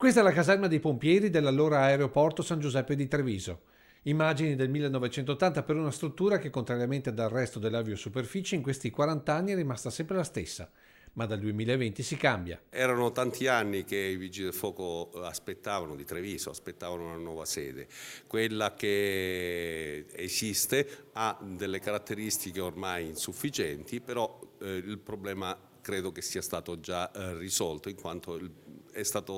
Questa è la caserma dei pompieri dell'allora aeroporto San Giuseppe di Treviso. Immagini del 1980 per una struttura che, contrariamente al resto dell'aviosuperficie, in questi 40 anni è rimasta sempre la stessa. Ma dal 2020 si cambia. Erano tanti anni che i Vigili del Fuoco aspettavano di Treviso, aspettavano una nuova sede. Quella che esiste ha delle caratteristiche ormai insufficienti, però il problema credo che sia stato già risolto, in quanto è stata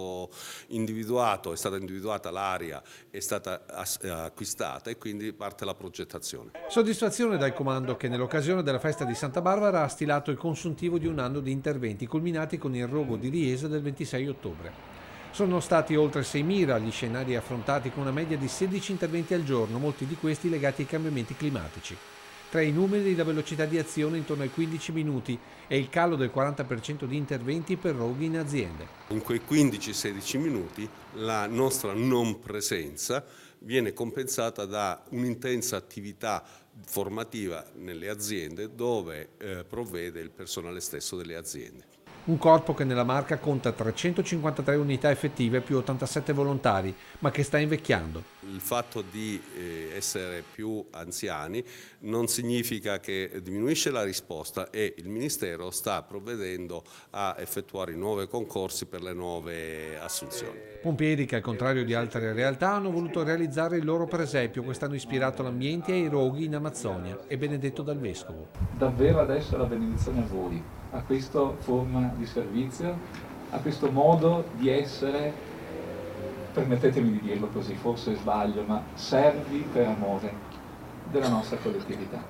individuata l'area, è stata acquistata e quindi parte la progettazione. Soddisfazione dal comando che nell'occasione della festa di Santa Barbara ha stilato il consuntivo di un anno di interventi culminati con il rogo di Riese del 26 ottobre. Sono stati oltre 6.000 gli scenari affrontati con una media di 16 interventi al giorno, molti di questi legati ai cambiamenti climatici. Tra i numeri la velocità di azione intorno ai 15 minuti e il calo del 40% di interventi per roghi in aziende. In quei 15-16 minuti la nostra non presenza viene compensata da un'intensa attività formativa nelle aziende dove provvede il personale stesso delle aziende. Un corpo che nella Marca conta 353 unità effettive più 87 volontari, ma che sta invecchiando. Il fatto di essere più anziani non significa che diminuisce la risposta e il Ministero sta provvedendo a effettuare i nuovi concorsi per le nuove assunzioni. Pompieri che, al contrario di altre realtà, hanno voluto realizzare il loro presepio, quest'hanno ispirato l'ambiente e ai roghi in Amazzonia e benedetto dal Vescovo. Davvero adesso la benedizione a voi, a questa forma di servizio, a questo modo di essere, permettetemi di dirlo così, forse sbaglio, ma servi per amore della nostra collettività.